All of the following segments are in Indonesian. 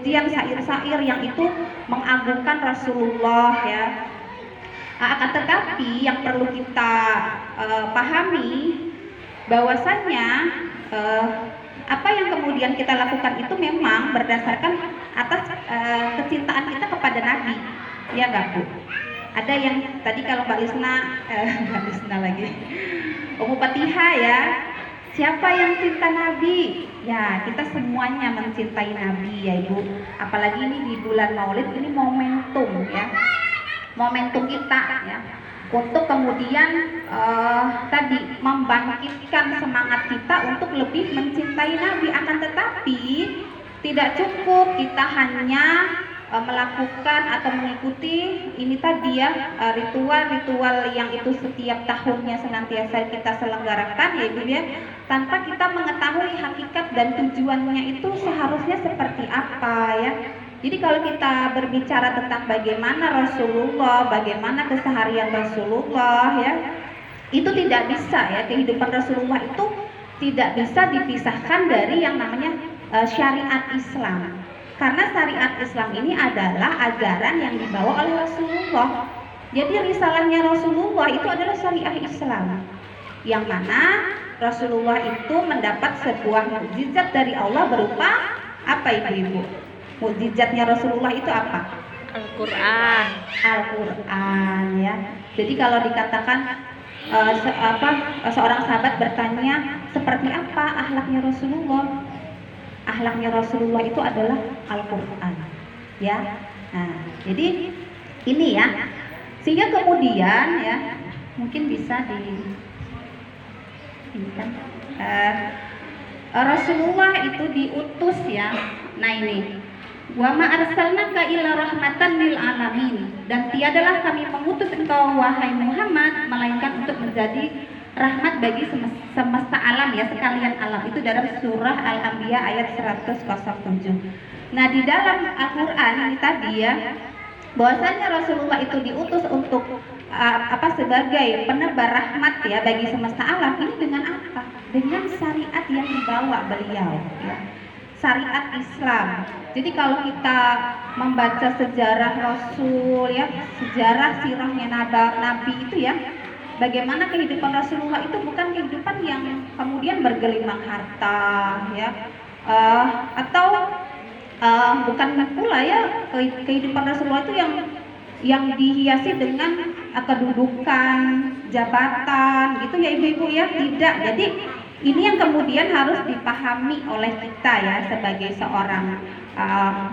pujian-pujian, syair-syair yang itu mengagungkan Rasulullah ya. Akan tetapi yang perlu kita pahami bahwasannya apa yang kemudian kita lakukan itu memang berdasarkan atas kecintaan kita kepada Nabi, ya nggak Bu? Ada yang tadi kalau Mbak Lisna, Mbak Lisna lagi, Umu Fatihah ya, siapa yang cinta Nabi? Ya kita semuanya mencintai Nabi ya Ibu. Apalagi ini di bulan Maulid, ini momentum ya, momentum kita ya untuk kemudian tadi membangkitkan semangat kita untuk lebih mencintai Nabi. Akan tetapi tidak cukup kita hanya melakukan atau mengikuti ini tadi ya ritual-ritual yang itu setiap tahunnya senantiasa kita selenggarakan ya Ibu ya, tanpa kita mengetahui hakikat dan tujuannya itu seharusnya seperti apa ya. Jadi kalau kita berbicara tentang bagaimana Rasulullah, bagaimana keseharian Rasulullah ya, itu tidak bisa ya, kehidupan Rasulullah itu tidak bisa dipisahkan dari yang namanya syariat Islam. Karena syariat Islam ini adalah ajaran yang dibawa oleh Rasulullah. Jadi risalahnya Rasulullah itu adalah syariat Islam, yang mana Rasulullah itu mendapat sebuah mukjizat dari Allah berupa apa Ibu-ibu? Mukjizatnya Rasulullah itu apa? Al-Quran. Al-Quran ya. Jadi kalau dikatakan seorang sahabat bertanya seperti apa akhlaknya Rasulullah? Akhlaknya Rasulullah itu adalah Al-Quran ya. Nah jadi ini ya, sehingga kemudian ya mungkin bisa ini kan Rasulullah itu diutus ya. Nah ini wa ma arsalnaka illa rahmatan lil alamin, dan tiadalah kami mengutus engkau wahai Muhammad melainkan untuk menjadi rahmat bagi semesta alam ya, sekalian alam. Itu dalam surah Al-Anbiya ayat 107. Nah di dalam Al-Quran ini tadi ya, bahwasanya Rasulullah itu diutus untuk sebagai penebar rahmat ya bagi semesta alam. Ini dengan apa? Dengan syariat yang dibawa beliau ya, syariat Islam. Jadi kalau kita membaca sejarah Rasul ya, sejarah sirahnya Nabi itu ya, bagaimana kehidupan Rasulullah itu bukan kehidupan yang kemudian bergelimang harta ya, atau bukan pula ya kehidupan Rasulullah itu yang dihiasi dengan kedudukan, jabatan gitu ya Ibu-ibu ya, tidak. Jadi ini yang kemudian harus dipahami oleh kita ya sebagai seorang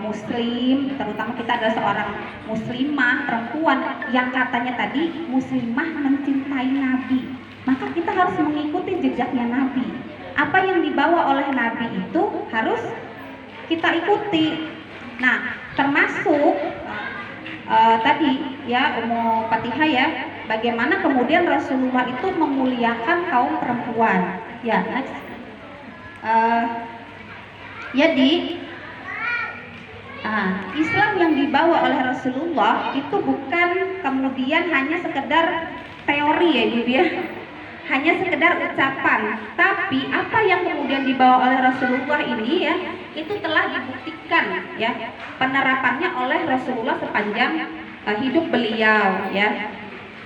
muslim, terutama kita adalah seorang muslimah perempuan yang katanya tadi muslimah mencintai Nabi, maka kita harus mengikuti jejaknya Nabi. Apa yang dibawa oleh Nabi itu harus kita ikuti. Nah termasuk tadi ya Umu Fatihah ya, bagaimana kemudian Rasulullah itu memuliakan kaum perempuan ya. Next jadi Islam yang dibawa oleh Rasulullah itu bukan kemudian hanya sekedar teori ya Ibu ya, hanya sekedar ucapan, tapi apa yang kemudian dibawa oleh Rasulullah ini ya, itu telah dibuktikan ya penerapannya oleh Rasulullah sepanjang hidup beliau ya.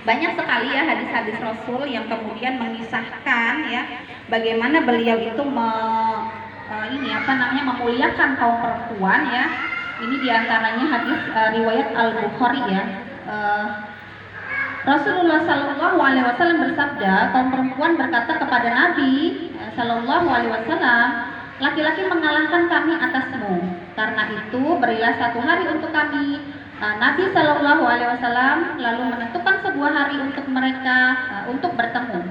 Banyak sekali ya hadis-hadis Rasul yang kemudian mengisahkan ya bagaimana beliau itu memuliakan kaum perempuan ya. Ini diantaranya hadis riwayat Al-Bukhari ya. Rasulullah Shallallahu Alaihi Wasallam bersabda, kaum perempuan berkata kepada Nabi Shallallahu Alaihi Wasallam, laki-laki mengalahkan kami atasmu, karena itu berilah satu hari untuk kami. Nabi Shallallahu Alaihi Wasallam lalu menentukan sebuah hari untuk mereka untuk bertemu.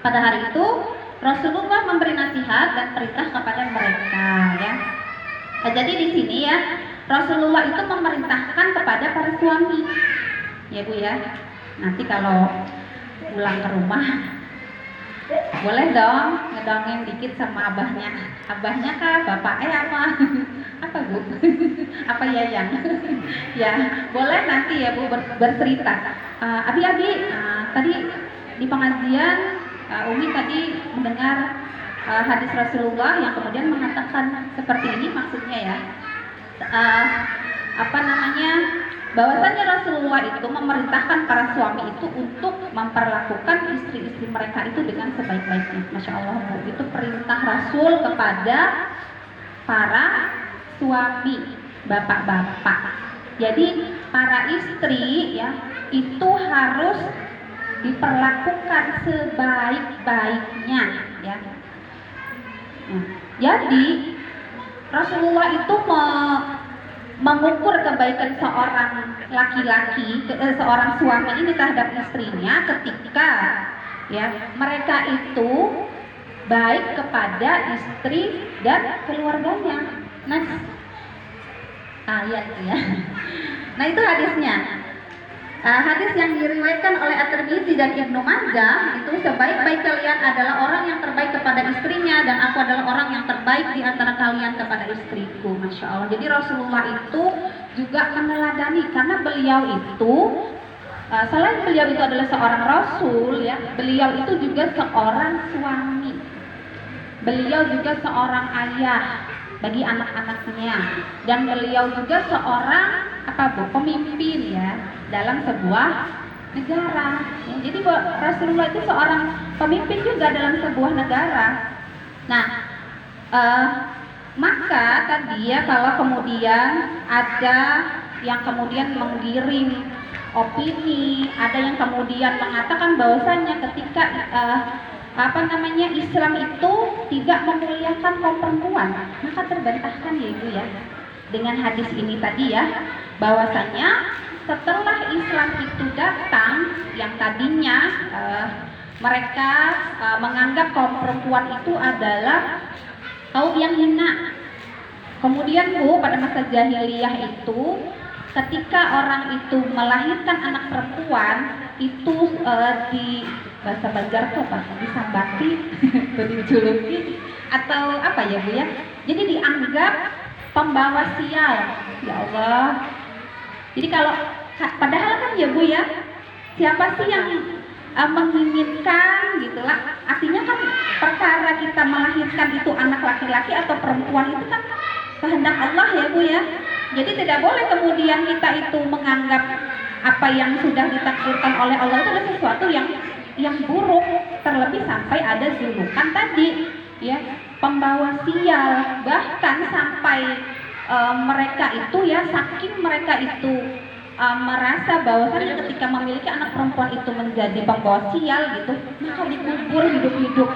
Pada hari itu Rasulullah memberi nasihat dan perintah kepada mereka ya. Jadi di sini ya Rasulullah itu memerintahkan kepada para suami ya Bu ya. Nanti kalau pulang ke rumah boleh dong ngedongeng dikit sama abahnya. Abahnya kah? Bapaknya apa Bu? Apa Yayang? Ya boleh nanti ya Bu bercerita. Abi tadi di pengajian Umi tadi mendengar hadis Rasulullah yang kemudian mengatakan seperti ini, maksudnya ya uh, apa namanya, bahwasanya Rasulullah itu memerintahkan para suami itu untuk memperlakukan istri-istri mereka itu dengan sebaik-baiknya. Masya Allah, Bu, itu perintah Rasul kepada para suami, bapak-bapak. Jadi para istri ya itu harus diperlakukan sebaik-baiknya ya. Nah, jadi Rasulullah itu mengukur kebaikan seorang laki-laki, seorang suami ini terhadap istrinya ketika ya mereka itu baik kepada istri dan keluarganya. Nah, ayat ya. Nah, itu hadisnya. Hadis yang diriwayatkan oleh At-Tirmidzi dan Ibnu Majah itu, sebaik-baik kalian adalah orang yang terbaik kepada istrinya dan aku adalah orang yang terbaik di antara kalian kepada istriku. Masya Allah. Jadi Rasulullah itu juga meneladani, karena beliau itu selain beliau itu adalah seorang Rasul ya, beliau itu juga seorang suami. Beliau juga seorang ayah bagi anak-anaknya, dan beliau juga seorang pemimpin ya dalam sebuah negara. Ya, jadi Rasulullah itu seorang pemimpin juga dalam sebuah negara. Nah, maka tadi ya kalau kemudian ada yang kemudian menggiring opini, ada yang kemudian mengatakan bahwasannya ketika Islam itu tidak memuliakan kaum perempuan, maka terbantahkan ya Ibu ya dengan hadis ini tadi ya, bahwasanya setelah Islam itu datang, yang tadinya mereka menganggap kaum perempuan itu adalah kaum yang hina. Kemudian Bu, pada masa jahiliyah itu ketika orang itu melahirkan anak perempuan itu di bahasa Banjar tuh disambati atau dijuluki atau apa ya Bu ya, jadi dianggap pembawa sial. Ya Allah, jadi kalau padahal kan ya Bu ya, siapa sih yang menginginkan gitulah, artinya kan perkara kita melahirkan itu anak laki-laki atau perempuan itu kan kehendak Allah ya Bu ya. Jadi tidak boleh kemudian kita itu menganggap apa yang sudah ditakdirkan oleh Allah itu adalah sesuatu yang buruk, terlebih sampai ada julukan tadi ya, pembawa sial. Bahkan sampai mereka itu ya, saking mereka itu merasa bahwasannya ketika memiliki anak perempuan itu menjadi pembawa sial gitu, maka dikubur hidup-hidup.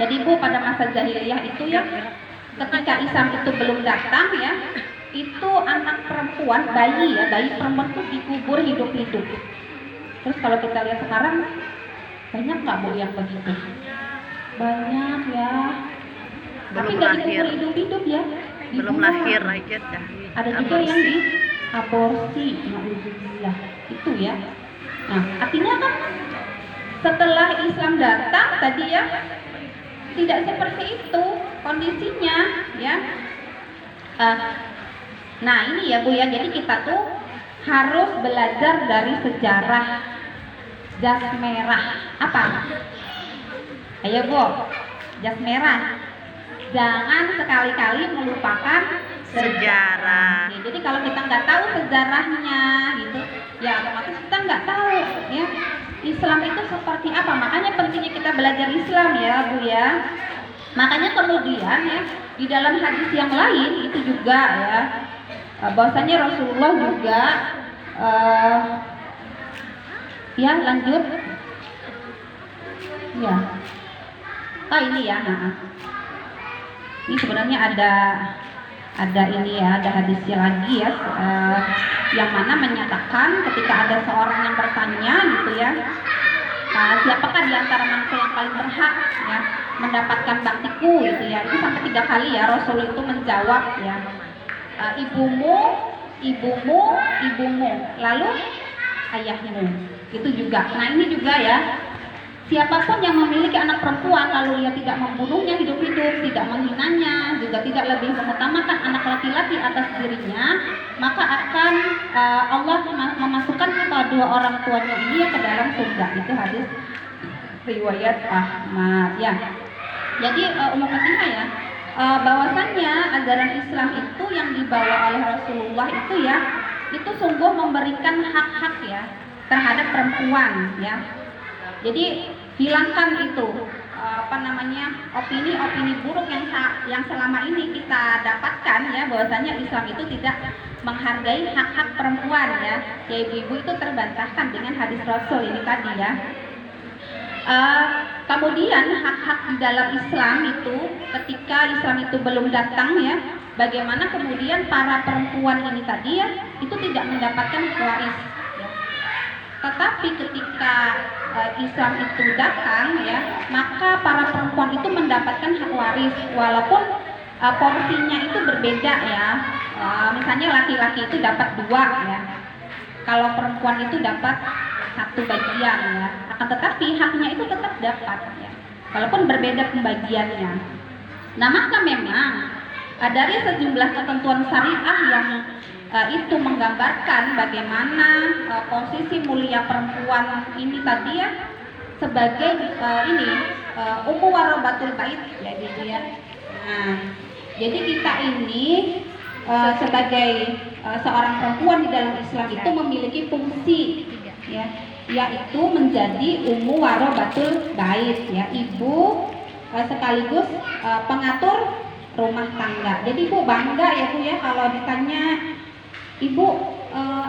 Jadi Bu, pada masa jahiliyah itu ya, ketika Islam itu belum datang ya, itu anak perempuan, bayi perempuan itu dikubur hidup-hidup. Terus kalau kita lihat sekarang, banyak nggak Bu yang begitu? Banyak ya. Tapi nggak dikubur hidup-hidup ya. Belum lahir aja dah. Ada juga yang di aborsi, na'udzubillah, itu ya. Nah, artinya kan setelah Islam datang tadi ya, tidak seperti itu kondisinya ya. Nah ini ya Bu ya, jadi kita tuh harus belajar dari sejarah jas merah. Apa? Ayo Bu, jas merah. Jangan sekali-kali melupakan sejarah. Jadi kalau kita nggak tahu sejarahnya gitu, ya otomatis kita nggak tahu ya Islam itu seperti apa. Makanya pentingnya kita belajar Islam ya Bu ya. Makanya kemudian ya di dalam hadis yang lain itu juga ya, bahwasanya Rasulullah juga ya lanjut ya. Ini ya, ini sebenarnya ada ini ya, ada hadisnya lagi ya, yang mana menyatakan ketika ada seorang yang bertanya gitu ya, siapakah di antara manusia yang paling berhak ya mendapatkan baktiku gitu ya. Itu sampai 3 kali ya Rasul itu menjawab ya, ibumu, ibumu, ibumu, lalu ayahmu. Itu juga. Nah ini juga ya, siapapun yang memiliki anak perempuan lalu dia tidak membunuhnya hidup-hidup, tidak menghinanya, juga tidak lebih mengutamakan anak laki-laki atas dirinya, maka akan Allah memasukkan kedua orang tuanya ini ya ke dalam surga. Itu hadis riwayat Ahmad ya. Jadi Ummu Fatimah ya, bahwasannya ajaran Islam itu yang dibawa oleh Rasulullah itu ya, itu sungguh memberikan hak-hak ya terhadap perempuan ya. Jadi hilangkan itu opini-opini buruk yang selama ini kita dapatkan ya, bahwasanya Islam itu tidak menghargai hak-hak perempuan ya. Ya ibu-ibu itu terbantahkan dengan hadis Rasul ini tadi ya. Kemudian hak-hak di dalam Islam itu ketika Islam itu belum datang ya, bagaimana kemudian para perempuan ini tadi ya itu tidak mendapatkan waris ya. Tetapi ketika Islam itu datang ya, maka para perempuan itu mendapatkan hak waris walaupun porsinya itu berbeda ya. Misalnya laki-laki itu dapat 2 ya, kalau perempuan itu dapat 1 bagian ya. Akan tetapi haknya itu tetap dapat ya, walaupun berbeda pembagiannya. Nah maka memang dari sejumlah ketentuan syariah yang itu menggambarkan bagaimana posisi mulia perempuan ini tadi ya sebagai ummu warabatul bait ya gitu ya. Nah, jadi kita ini sebagai seorang perempuan di dalam Islam itu memiliki fungsi ya, yaitu menjadi ummu warabatul bait ya, ibu sekaligus pengatur rumah tangga. Jadi Bu bangga ya Bu ya kalau ditanya Ibu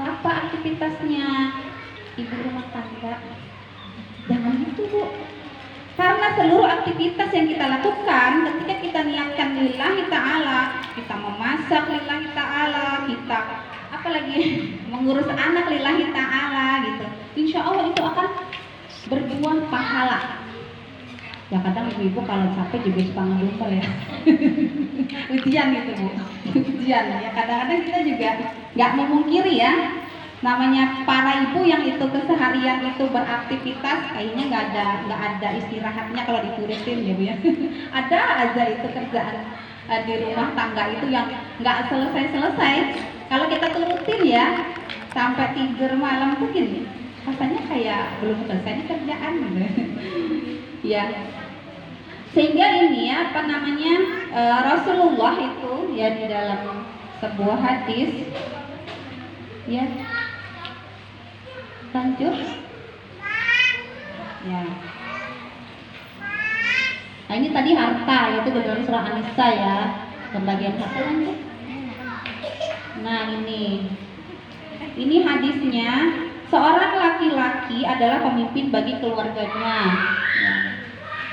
apa aktivitasnya ibu rumah tangga? Jangan gitu Bu, karena seluruh aktivitas yang kita lakukan ketika kita niatkan lillahi ta'ala, kita memasak lillahi ta'ala, kita apalagi mengurus anak lillahi ta'ala gitu, insya Allah itu akan berbuah pahala. Ya kadang ibu-ibu kalau capek juga suka ngedumpel ya ujian gitu Bu, ujian ya, kadang-kadang kita juga nggak memungkiri ya, namanya para ibu yang itu keseharian itu beraktivitas kayaknya nggak ada istirahatnya kalau diturutin ya Bu ya ada aja itu kerjaan di rumah tangga itu yang nggak selesai-selesai. Kalau kita turutin ya sampai tidur malam tuh gini, rasanya kayak belum selesai kerjaan gitu ya. Sehingga ini ya Rasulullah itu ya di dalam sebuah hadis ya, lanjut ya. Nah ini tadi harta yaitu di dalam surah An-Nisa ya, pembagian harta lanjut. Nah ini hadisnya, seorang laki-laki adalah pemimpin bagi keluarganya ya.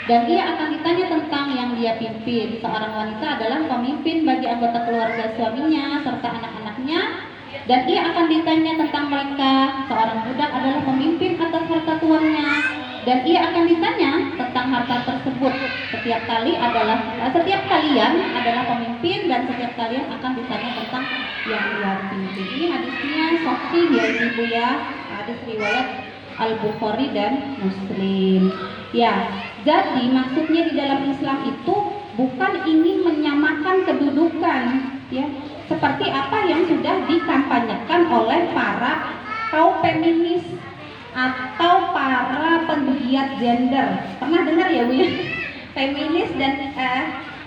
Dan ia akan ditanya tentang yang dia pimpin. Seorang wanita adalah pemimpin bagi anggota keluarga suaminya serta anak-anaknya, dan ia akan ditanya tentang mereka. Seorang budak adalah pemimpin atas harta tuannya, dan ia akan ditanya tentang harta tersebut. Setiap kalian adalah pemimpin, dan setiap kalian akan ditanya tentang yang dia pimpin. Ini hadisnya sahih ya ibu ya, hadis riwayat Al-Bukhari dan Muslim ya. Jadi maksudnya di dalam Islam itu bukan ingin menyamakan kedudukan ya, seperti apa yang sudah dikampanyekan oleh para kaum feminis atau para penggiat gender. Pernah dengar ya Bu ya? Feminis dan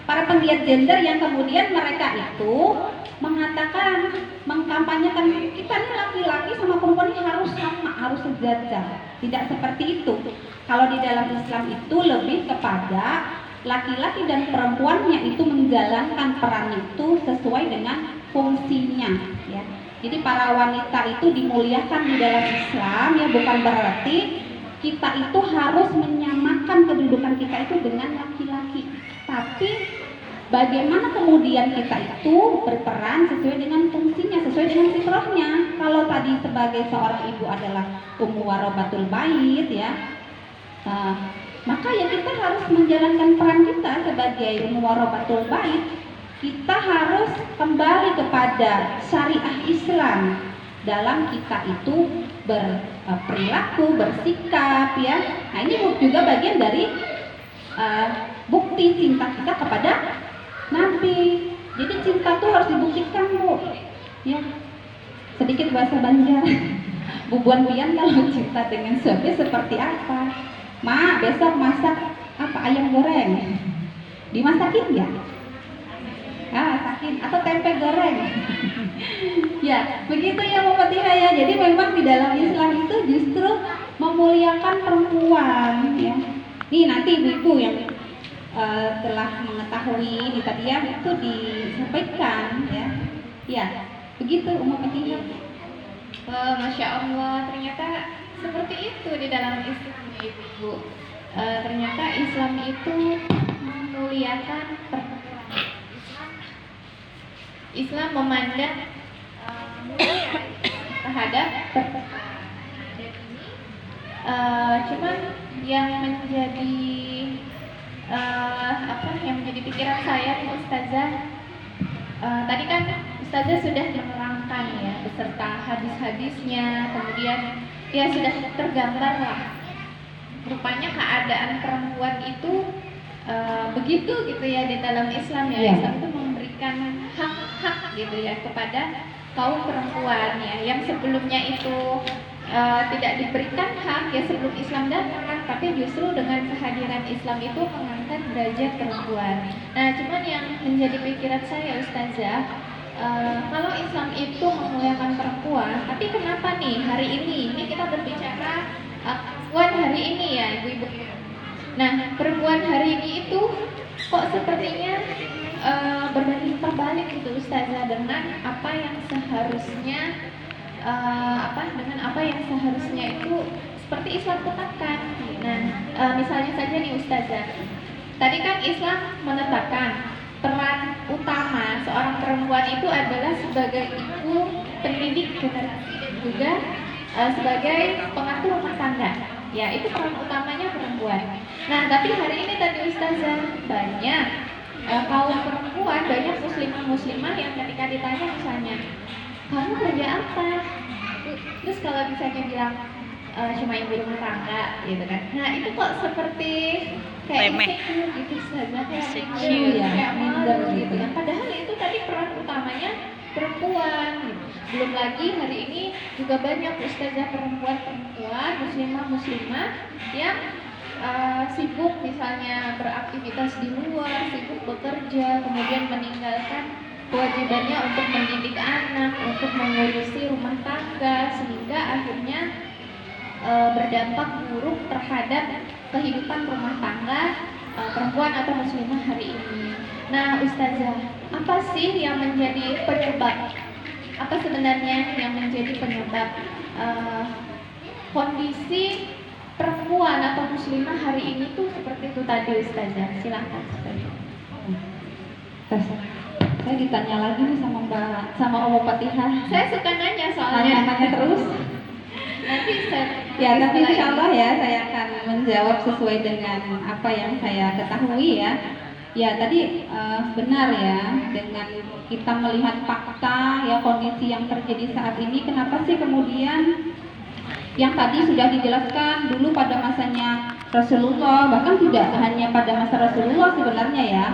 para penggiat gender yang kemudian mereka itu mengatakan, mengkampanyekan kita ini laki-laki sama perempuan ini harus sama, harus sejajar. Tidak seperti itu. Kalau di dalam Islam itu lebih kepada laki-laki dan perempuannya itu menjalankan peran itu sesuai dengan fungsinya ya. Jadi para wanita itu dimuliakan di dalam Islam ya, bukan berarti kita itu harus menyamakan kedudukan kita itu dengan laki-laki, tapi bagaimana kemudian kita itu berperan sesuai dengan fungsinya, sesuai dengan fitrahnya. Kalau tadi sebagai seorang ibu adalah ummu warabatul bait ya, maka ya kita harus menjalankan peran kita sebagai ummu warabatul bait. Kita harus kembali kepada syariah Islam dalam kita itu berperilaku, bersikap ya. Nah ini juga bagian dari bukti cinta kita kepada Nabi. Jadi cinta tuh harus dibuktikan Bu ya. Sedikit bahasa Banjar bubuan pian kalau cinta dengan suami seperti apa? Ma besok masak apa ayam goreng, dimasakin ya? dimasakin atau tempe goreng. Ya, begitu ya Muhammadiyah ya. Jadi memang di dalam Islam itu justru memuliakan perempuan ya. Nih nanti ibu-ibu yang telah mengetahui ini tadi ya itu disampaikan ya. Ya, begitu Muhammadiyah. Masya Allah, ternyata seperti itu di dalam Islam ya Ibu. Ternyata Islam itu memuliakan perempuan. Islam memandang mulia terhadap perempuan. Cuman yang menjadi yang menjadi pikiran saya nih Ustazah, tadi kan Ustazah sudah menerangkan ya beserta hadis-hadisnya, kemudian ya sudah tergambar lah rupanya keadaan perempuan itu begitu gitu ya di dalam Islam ya. Islam itu memberikan hak-hak gitu ya kepada kaum perempuan ya yang sebelumnya itu tidak diberikan hak ya sebelum Islam datang, tapi justru dengan kehadiran Islam itu mengangkat derajat perempuan. Nah, cuman yang menjadi pikiran saya Ustazah, kalau Islam itu memuliakan perempuan, tapi kenapa nih hari ini kita berbicara perempuan hari ini ya ibu-ibu. Nah, perempuan hari ini itu kok sepertinya berbanding terbalik gitu Ustazah dengan apa yang seharusnya dengan apa yang seharusnya itu seperti Islam tetapkan. Nah, misalnya saja nih Ustazah, tadi kan Islam menetapkan peran utama seorang perempuan itu adalah sebagai ibu pendidik generasi dan juga sebagai pengatur rumah tangga. Ya, itu peran utamanya perempuan. Nah, tapi hari ini tadi Ustazah banyak kaum perempuan, banyak muslimah yang ketika ditanya misalnya, kamu kerja apa? Terus kalau misalnya bilang cuma ibu rumah tangga gitu kan. Nah, itu kok seperti kayak insecure gitu saja, kayak malu gitu kan. Padahal itu tadi peran utamanya perempuan gitu. Belum lagi hari ini juga banyak ustazah perempuan muslimah yang sibuk misalnya beraktivitas di luar, sibuk bekerja, kemudian meninggalkan kewajibannya untuk mendidik anak, untuk mengurusi rumah tangga, sehingga akhirnya berdampak buruk terhadap kehidupan rumah tangga perempuan atau muslimah hari ini. Nah, Ustazah, apa sih yang menjadi penyebab? Apa sebenarnya yang menjadi penyebab kondisi perempuan atau muslimah hari ini tuh seperti itu tadi Ustazah? Silahkan Ustazah. Saya ditanya lagi nih sama Om Fatihah. Saya suka nanya soalnya. Nanya terus. Nanti saya. Ya, tapi insya Allah ya saya akan menjawab sesuai dengan apa yang saya ketahui ya. Ya, tadi benar ya dengan kita melihat fakta ya kondisi yang terjadi saat ini. Kenapa sih kemudian yang tadi sudah dijelaskan dulu pada masanya Rasulullah, bahkan tidak hanya pada masa Rasulullah sebenarnya ya.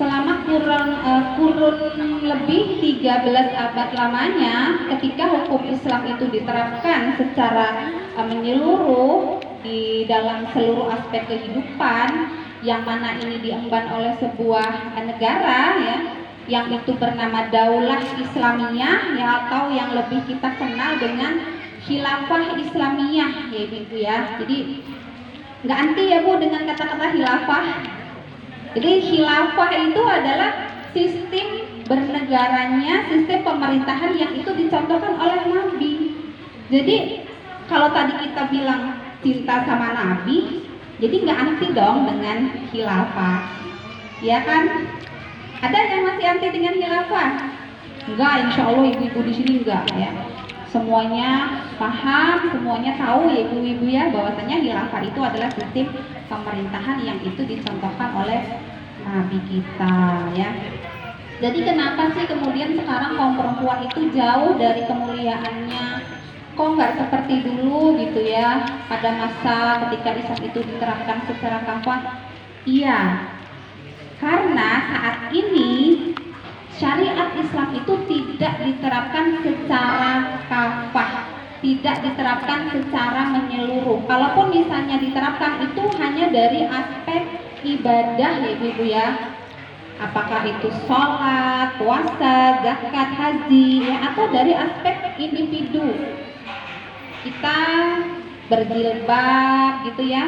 Selama kurun lebih 13 abad lamanya ketika hukum Islam itu diterapkan secara menyeluruh di dalam seluruh aspek kehidupan, yang mana ini diemban oleh sebuah negara ya yang itu bernama Daulah Islamiyah ya, atau yang lebih kita kenal dengan Khilafah Islamiyah ya Ibu ya. Jadi nggak anti ya Bu dengan kata-kata khilafah. Jadi khilafah itu adalah sistem bernegaranya, sistem pemerintahan yang itu dicontohkan oleh Nabi. Jadi kalau tadi kita bilang cinta sama Nabi, jadi nggak anti dong dengan khilafah, ya kan? Ada yang masih anti dengan khilafah? Enggak, insya Allah ibu-ibu di sini enggak ya. Semuanya paham, semuanya tahu ya ibu-ibu ya bahwasanya khilafah itu adalah sistem pemerintahan yang itu dicontohkan oleh Nabi kita ya. Jadi kenapa sih kemudian sekarang kaum perempuan itu jauh dari kemuliaannya? Kok nggak seperti dulu gitu ya pada masa ketika Islam itu diterapkan secara kafah? Iya, karena saat ini syariat Islam itu tidak diterapkan secara kafah, tidak diterapkan secara menyeluruh. Kalaupun misalnya diterapkan itu hanya dari aspek ibadah ya ibu ya. apakah itu sholat, puasa, zakat, haji, ya, atau dari aspek individu kita berjilbab gitu ya.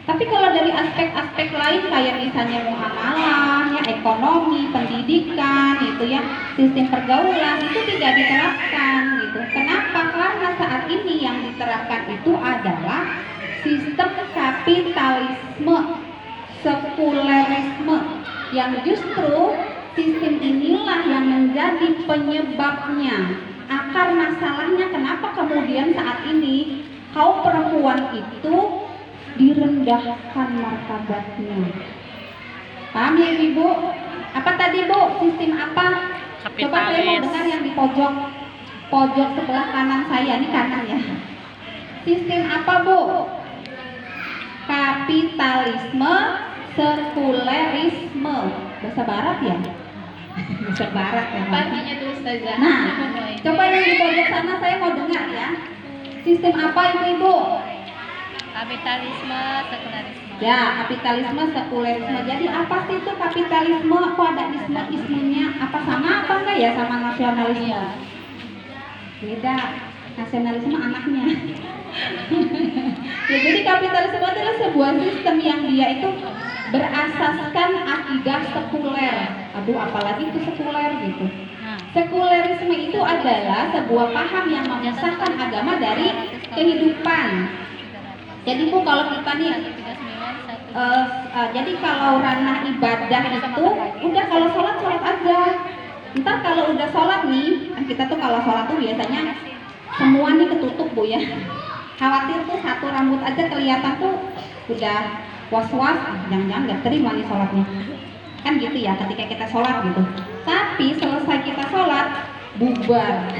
Tapi kalau dari aspek-aspek lain kayak misalnya muamalah, ya, ekonomi, pendidikan, itu ya, sistem pergaulan itu tidak diterapkan gitu. Kenapa? Karena saat ini yang diterapkan itu adalah sistem kapitalisme, sekulerisme, yang justru sistem inilah yang menjadi penyebabnya. Akar masalahnya kenapa kemudian saat ini kaum perempuan itu direndahkan martabatnya. Paham ya Ibu? Apa tadi Bu? Sistem apa? Coba saya mau dengar yang di pojok sebelah kanan saya, ini kanan ya. Sistem apa Bu? Kapitalisme, sekulerisme. Bahasa Barat ya? Bahasa Barat ya. Paginya tuh Ustazah. Nah, coba yang di pojok sana saya mau dengar ya. Sistem apa Ibu? Kapitalisme, sekularisme. Ya, kapitalisme, sekulerisme. Jadi apa sih itu kapitalisme? Kok ada ismenya? Apa sama apa enggak ya sama nasionalisme? Beda. Nasionalisme anaknya. Ya, jadi kapitalisme adalah sebuah sistem yang dia itu berasaskan akidah sekuler. Aduh, apalagi itu sekuler gitu. Sekulerisme itu adalah sebuah paham yang memisahkan agama dari kehidupan. Jadi Bu, kalau kita nih jadi kalau ranah ibadah itu udah kalau sholat aja. Ntar kalau udah sholat nih, kita tuh kalau sholat tuh biasanya semua nih ketutup Bu ya. Khawatir tuh satu rambut aja kelihatan tuh udah was-was, jangan-jangan nggak terima nih sholatnya. Kan gitu ya ketika kita sholat gitu. Tapi selesai kita sholat bubar.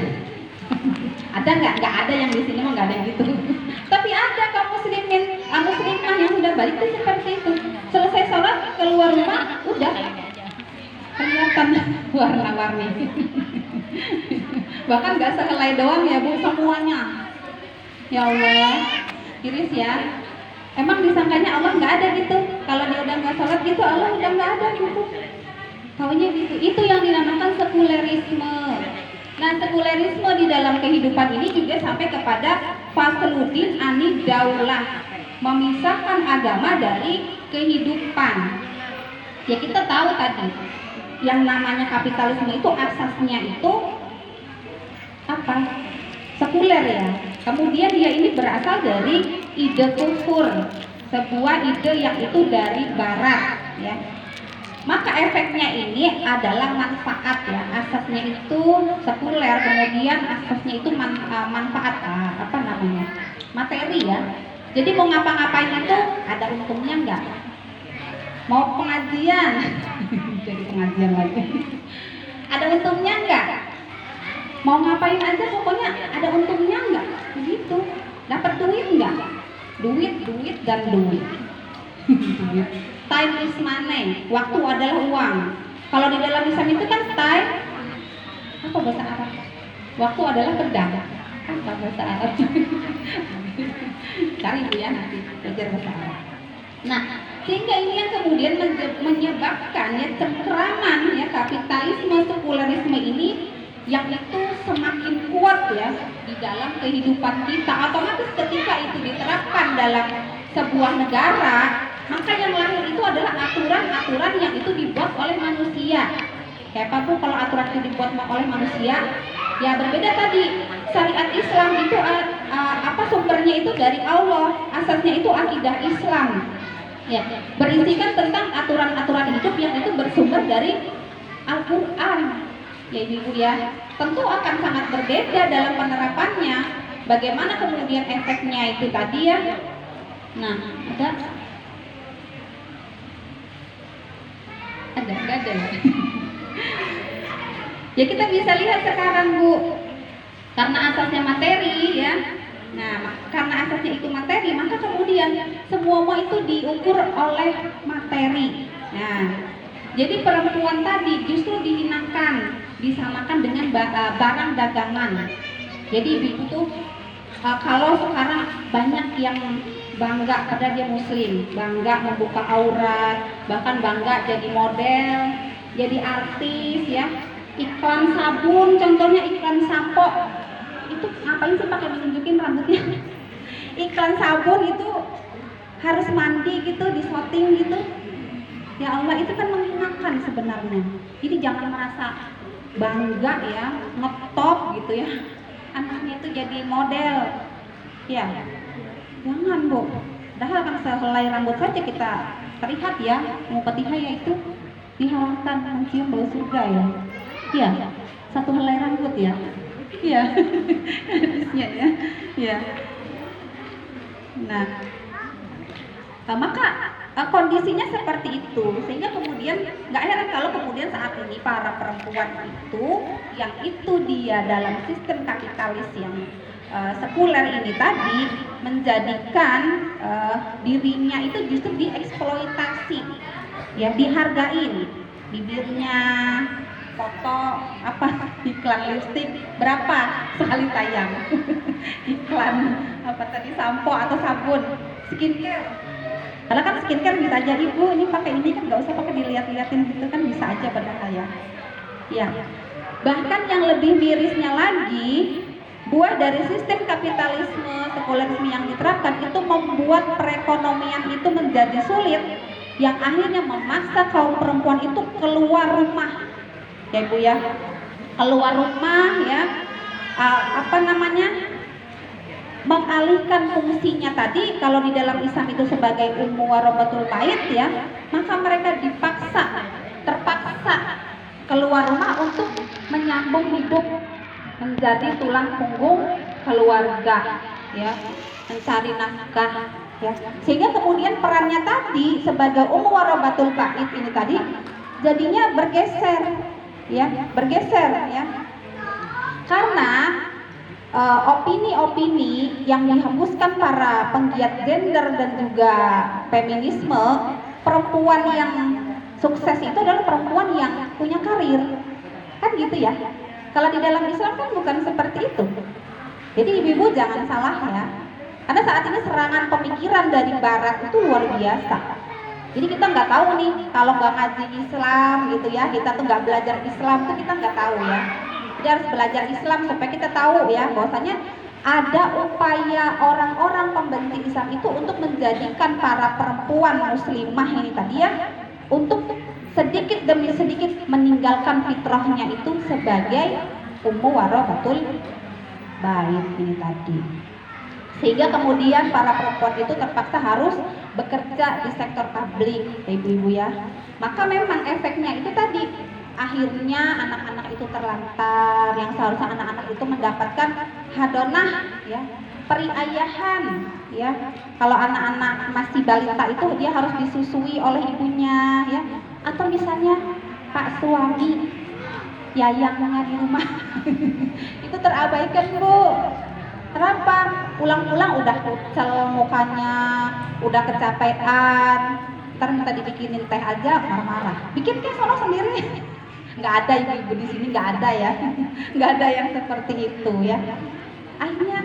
Ada nggak? Nggak ada yang di sini mah nggak ada yang gitu. Tapi ada kaum muslimah yang sudah balik tuh seperti itu. Selesai sholat keluar rumah udah kelihatan warna-warni. Bahkan nggak sehelai doang ya Bu, semuanya. Ya Allah, iris ya. Emang disangkanya Allah nggak ada gitu. Kalau dia udah nggak sholat gitu, Allah udah nggak ada gitu. Taunya gitu. Itu yang dinamakan sekulerisme. Nah, sekulerisme di dalam kehidupan ini juga sampai kepada Fasluddin Ani Daulah, memisahkan agama dari kehidupan. Ya kita tahu tadi, yang namanya kapitalisme itu asasnya itu apa? Sekuler ya. Kemudian dia ini berasal dari ide kufur, sebuah ide yang itu dari barat ya. Maka efeknya ini adalah manfaat ya. Asasnya itu sekuler, kemudian asasnya itu manfaat apa namanya? Materi ya. Jadi mau ngapa-ngapain itu ada untungnya enggak? Mau pengajian jadi pengajian lagi. Ada untungnya enggak? Mau ngapain aja pokoknya ada untungnya enggak? Begitu. Dapat duit enggak? Duit dan duit. Time is money. Waktu adalah uang. Kalau di dalam Islam itu kan time apa bahasa Arab? Waktu adalah pedang. Apa bahasa Arab? Cari Bu ya nanti belajar bahasa Arab. Nah, sehingga ini yang kemudian menyebabkan ya cengkeraman ya kapitalisme sekulerisme ini yang itu semakin kuat ya di dalam kehidupan kita. Otomatis ketika itu diterapkan dalam sebuah negara, maka yang lahir itu adalah aturan-aturan yang itu dibuat oleh manusia. Kayak apa Bu kalau aturan itu dibuat oleh manusia? Ya berbeda tadi. Syariat Islam itu apa sumbernya itu dari Allah. Asasnya itu akidah Islam. Ya, berisikan tentang aturan-aturan hidup yang itu bersumber dari Al-Qur'an. Ya Ibu ya, tentu akan sangat berbeda dalam penerapannya. Bagaimana kemudian efeknya itu tadi ya. Nah, enggak ada ya. Ya kita bisa lihat sekarang Bu, karena asasnya materi ya. Nah, karena asasnya itu materi, maka kemudian semua itu diukur oleh materi. Nah, jadi perempuan tadi justru dihinakan, disamakan dengan barang dagangan. Jadi Ibu tuh kalau sekarang banyak yang bangga karena dia muslim, bangga membuka aurat, bahkan bangga jadi model, jadi artis ya. Iklan sabun, contohnya iklan sampo. Itu ngapain sih pakai menunjukin rambutnya? Iklan sabun itu harus mandi gitu, disoting gitu. Ya Allah, itu kan menghinakan sebenarnya. Jadi jangan merasa bangga ya, ngetop gitu ya. Anaknya itu jadi model. Ya, jangan Bu. Padahal kan sehelai rambut saja kita terlihat ya, Mufatihah itu dihalalkan mencium bau surga ya. Iya, satu helai rambut ya. Iya, hadisnya ya. Iya. Nah, maka kondisinya seperti itu, sehingga kemudian nggak heran kalau kemudian saat ini para perempuan itu, yang itu dia dalam sistem kapitalis yang sekuler ini tadi menjadikan dirinya itu justru dieksploitasi, ya dihargain, bibirnya foto apa iklan lipstik berapa sekali tayang iklan apa tadi sampo atau sabun skincare. Karena kan skincare bisa aja ibu ini pakai ini kan nggak usah pakai dilihat-liatin gitu kan bisa aja padahal ya. Ya. Bahkan yang lebih mirisnya lagi, buah dari sistem kapitalisme sekulerisme yang diterapkan itu membuat perekonomian itu menjadi sulit, yang akhirnya memaksa kaum perempuan itu keluar rumah. Ya ibu ya, keluar rumah ya, mengalihkan fungsinya tadi. Kalau di dalam Islam itu sebagai ummu warabatul bait ya, maka mereka terpaksa keluar rumah untuk menyambung hidup, menjadi tulang punggung keluarga ya, mencari nafkah ya. Sehingga kemudian perannya tadi sebagai ummu warabatul bait ini tadi jadinya bergeser ya, karena opini-opini yang dihembuskan para penggiat gender dan juga feminisme, perempuan yang sukses itu adalah perempuan yang punya karir, kan gitu ya. Kalau di dalam Islam kan bukan seperti itu. Jadi ibu-ibu jangan salah ya, karena saat ini serangan pemikiran dari Barat itu luar biasa. Jadi kita nggak tahu nih, kalau nggak ngaji Islam gitu ya, kita tuh nggak belajar Islam tuh kita nggak tahu ya. Jadi harus belajar Islam supaya kita tahu ya, bahwasanya ada upaya orang-orang pembenci Islam itu untuk menjadikan para perempuan muslimah ini tadi ya, untuk sedikit demi sedikit meninggalkan fitrahnya itu sebagai ummu warabatul bait ini tadi. Sehingga kemudian para perempuan itu terpaksa harus bekerja di sektor publik, ibu-ibu ya. Maka memang efeknya itu tadi, akhirnya anak-anak itu terlantar, yang seharusnya anak-anak itu mendapatkan hadonah ya, periayahan ya. Kalau anak-anak masih balita itu dia harus disusui oleh ibunya ya, atau misalnya pak suami yayangnya di rumah itu terabaikan Bu. Kenapa? Pulang-pulang udah kucel mukanya, udah kecapean, ntar minta dibikinin teh aja marah-marah. Bikin teh sono sendiri. Nggak ada ibu-ibu di sini, nggak ada ya, nggak ada yang seperti itu ya. Akhirnya,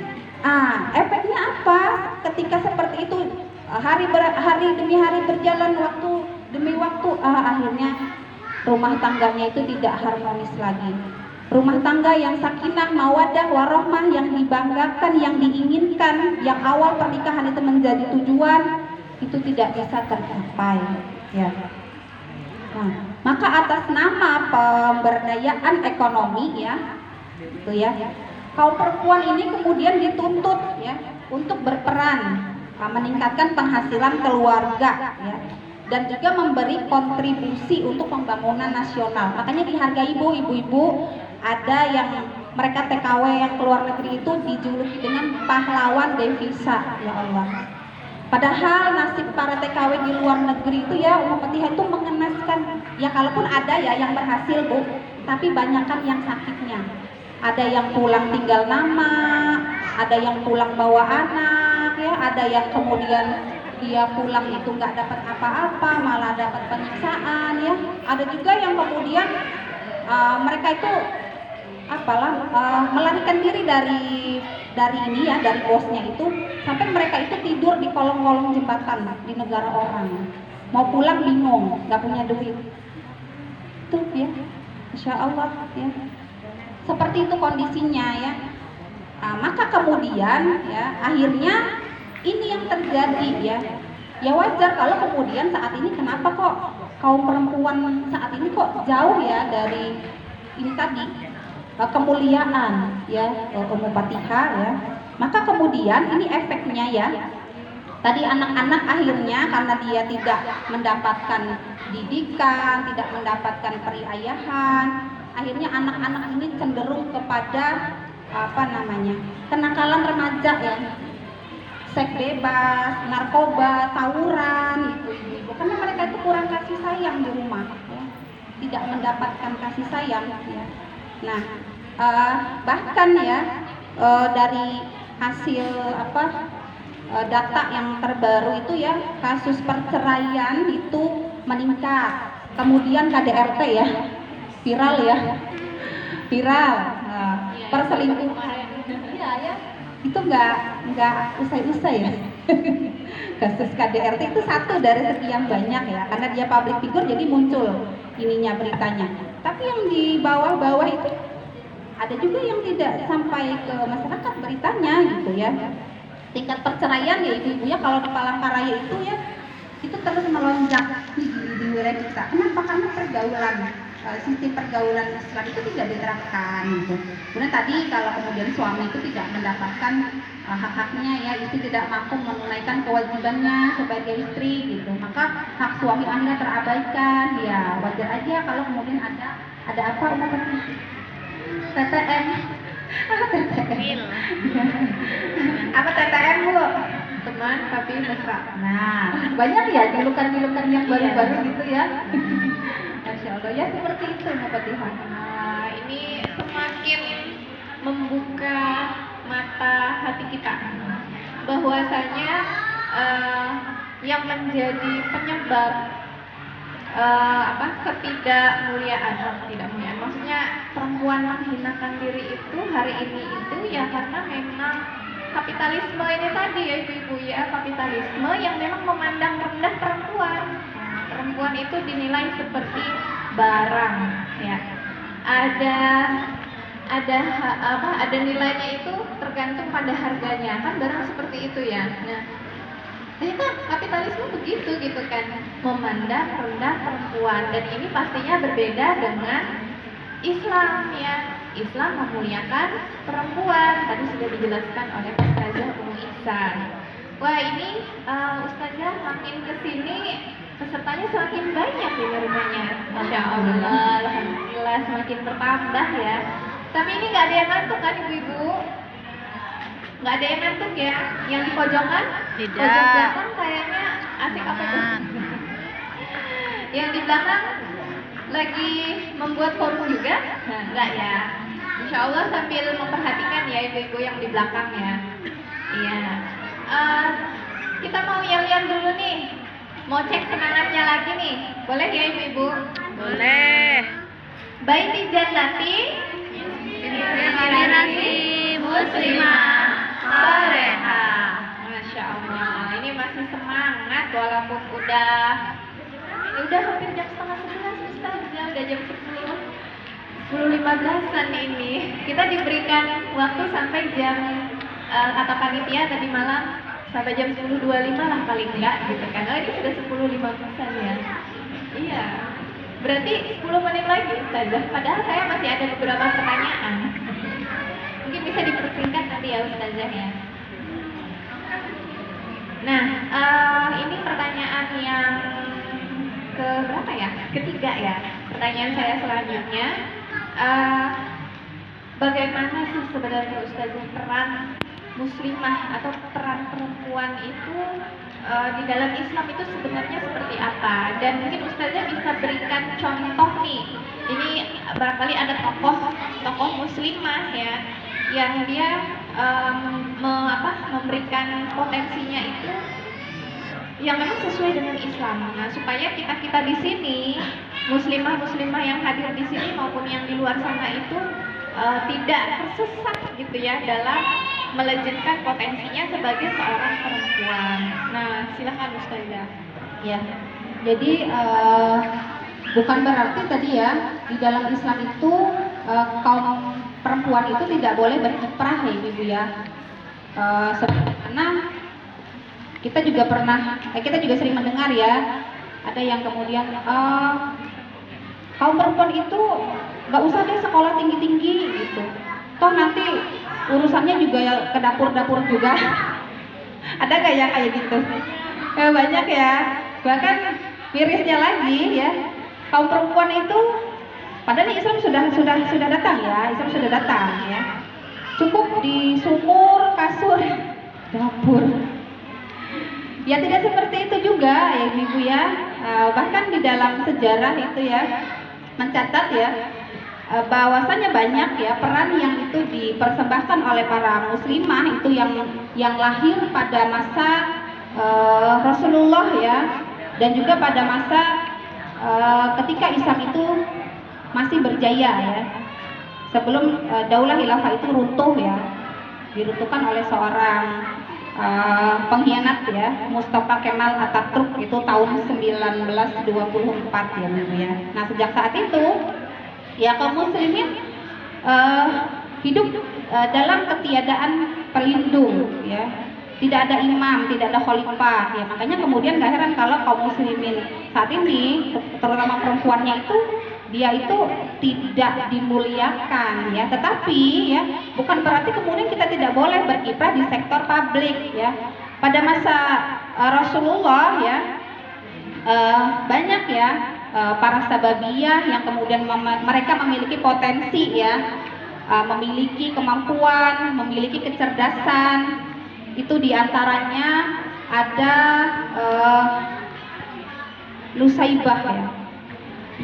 efeknya apa? Ketika seperti itu, hari demi hari berjalan, waktu demi waktu, akhirnya rumah tangganya itu tidak harmonis lagi. Rumah tangga yang sakinah, mawaddah, warahmah, yang dibanggakan, yang diinginkan, yang awal pernikahan itu menjadi tujuan, itu tidak bisa tercapai ya. Nah, maka atas nama pemberdayaan ekonomi ya, itu ya, kaum perempuan ini kemudian dituntut ya untuk berperan meningkatkan penghasilan keluarga ya, dan juga memberi kontribusi untuk pembangunan nasional. Makanya dihargai ibu-ibu, ada yang mereka TKW yang keluar negeri itu dijuluki dengan pahlawan devisa, ya Allah. Padahal nasib para TKW di luar negeri itu ya, Mufatihah itu mengenaskan. Ya kalaupun ada ya yang berhasil Bu, tapi banyakkan yang sakitnya. Ada yang pulang tinggal nama, ada yang pulang bawa anak ya, ada yang kemudian dia pulang itu nggak dapat apa-apa, malah dapat penyiksaan ya. Ada juga yang kemudian mereka itu melarikan diri dari ini ya, dari bosnya itu, sampai mereka itu tidur di kolong-kolong jembatan di negara orang. Mau pulang bingung, nggak punya duit. Tuh ya, Masya Allah ya. Seperti itu kondisinya ya. Maka kemudian ya akhirnya ini yang terjadi ya. Ya wajar kalau kemudian saat ini kenapa kok kaum perempuan saat ini kok jauh ya dari ini tadi kemuliaan ya Ummu Fatihah ya. Maka kemudian ini efeknya ya. Tadi anak-anak akhirnya karena dia tidak mendapatkan didikan, tidak mendapatkan periayahan, akhirnya anak-anak ini cenderung kepada kenakalan remaja ya, seks bebas, narkoba, tawuran gitu ibu-ibu, karena mereka itu kurang kasih sayang di rumah ya, tidak mendapatkan kasih sayang ya. Nah bahkan ya dari hasil data yang terbaru itu ya, kasus perceraian itu meningkat, kemudian KDRT ya viral ya, perselingkuhan ya itu nggak usai-usai ya. Kasus KDRT itu satu dari sekian banyak ya, karena dia public figure jadi muncul ininya beritanya. Tapi yang di bawah-bawah itu ada juga yang tidak sampai ke masyarakat beritanya gitu ya. Tingkat perceraian ya ibu-ibu ya kalau di Palangkaraya itu ya itu terus melonjak di wilayah kita. Kenapa? Karena pergaulan sistem pergaulan Islam itu tidak diterapkan gitu. Kemudian tadi kalau kemudian suami itu tidak mendapatkan hak-haknya ya, istri tidak mampu menunaikan kewajibannya sebagai istri gitu, maka hak suami akhirnya terabaikan. Ya wajar aja kalau kemudian ada apa namanya TTM. Apa TTM bu? Teman tapi mesra. Nah banyak ya julukan-julukan yang baru-baru gitu ya. Masya Allah ya, seperti itu Mbak Fatihah. Nah, ini semakin membuka mata hati kita bahwasanya yang menjadi penyebab ketidakmuliaan, maksudnya perempuan menghinakan diri itu hari ini itu ya karena memang kapitalisme ini tadi ya ibu-ibu ya, kapitalisme yang memang memandang rendah perempuan. Perempuan itu dinilai seperti barang ya, ada nilainya itu tergantung pada harganya kan, barang seperti itu ya. Nah ternyata kapitalisme begitu gitu kan, memandang rendah perempuan, dan ini pastinya berbeda dengan Islam ya. Islam memuliakan perempuan, tadi sudah dijelaskan oleh Ustazah Ummu Ihsan. Wah ini Ustazah makin kesini pesertanya semakin banyak di rumahnya, Masya Allah, Alhamdulillah semakin bertambah ya. Tapi ini nggak ada yang ngantuk kan ibu-ibu? Nggak ada yang ngantuk ya? Yang di pojokan? Tidak. Pojok belakang kayaknya asik apa itu? Yang di belakang lagi membuat forum juga? Nah, enggak ya. Insya Allah sambil memperhatikan ya ibu-ibu yang di belakang ya. Iya. Kita mau yel-yel dulu nih. Mau cek semangatnya lagi nih. Boleh ya ibu-ibu? Boleh. Baiti jannati Inspirasi muslimah soleha. Masya Allah. Ini masih semangat walaupun udah hampir jam 10:30 Ustaz. Udah jam 10:15-an ini. Kita diberikan waktu sampai jam kata panitia tadi malam sampai jam 10:25 lah paling enggak gitu kan. Oh ini sudah 10:15-an ya. Iya. Berarti 10 menit lagi Ustazah. Padahal saya masih ada beberapa pertanyaan. Mungkin bisa dipersingkat nanti ya Ustazah ya. Nah, ini pertanyaan yang ke berapa ya? Ketiga ya. Pertanyaan saya selanjutnya, bagaimana sih sebenarnya Ustazah peran muslimah atau peran perempuan itu di dalam Islam itu sebenarnya seperti apa? Dan mungkin Ustazah bisa berikan contoh nih. Ini barangkali ada tokoh muslimah ya yang dia memberikan potensinya itu yang memang sesuai dengan Islam. Nah, supaya kita di sini muslimah yang hadir di sini maupun yang di luar sana itu tidak tersesat gitu ya dalam melejitkan potensinya sebagai seorang perempuan. Nah, silakan Ustazah. Ya, jadi Bukan berarti tadi ya di dalam Islam itu kaum perempuan itu tidak boleh berkiprah ya ibu ya. Karena kita juga sering mendengar ya, ada yang kemudian kaum perempuan itu nggak usah deh sekolah tinggi-tinggi gitu, toh nanti urusannya juga ya ke dapur-dapur juga. Ada nggak ya kayak gitu? Banyak ya. Bahkan mirisnya lagi ya, kaum perempuan itu padahal Islam sudah datang ya, Islam sudah datang ya. Cukup di sumur, kasur, dapur. Ya tidak seperti itu juga ya ibu ya. Bahkan di dalam sejarah itu ya mencatat ya bahwasanya banyak ya peran yang itu dipersembahkan oleh para muslimah itu yang lahir pada masa Rasulullah ya, dan juga pada masa ketika Islam itu masih berjaya ya, sebelum Daulah Khilafah itu runtuh ya, diruntuhkan oleh seorang pengkhianat ya, Mustafa Kemal Atatürk itu tahun 1924 ya Bu ya. Nah sejak saat itu ya kaum muslimin hidup dalam ketiadaan pelindung ya, tidak ada imam, tidak ada khalifah ya, makanya kemudian gak heran kalau kaum muslimin saat ini terutama perempuannya itu dia itu tidak dimuliakan ya, tetapi ya bukan berarti kemudian kita tidak boleh berkiprah di sektor publik ya. Pada masa Rasulullah ya banyak ya para sababiyah yang kemudian mereka memiliki potensi ya, memiliki kemampuan, memiliki kecerdasan. Itu diantaranya ada Nusaibah ya,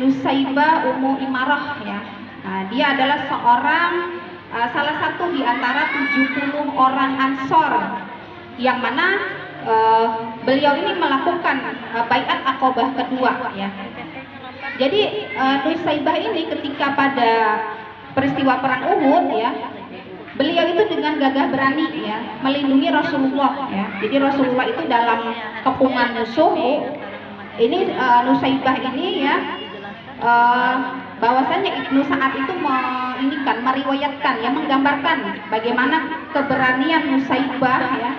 Nusaibah Ummu Imarah ya. Nah, dia adalah salah satu di antara 70 orang Ansor yang mana beliau ini melakukan baiat Aqabah kedua ya. Jadi Nusaibah ini ketika pada peristiwa perang Uhud ya, beliau itu dengan gagah berani ya melindungi Rasulullah ya. Jadi Rasulullah itu dalam kepungan musuh, ini Nusaibah ini ya bahwasanya Ibnu Sa'ad itu meriwayatkan ya, menggambarkan bagaimana keberanian Nusaibah ya.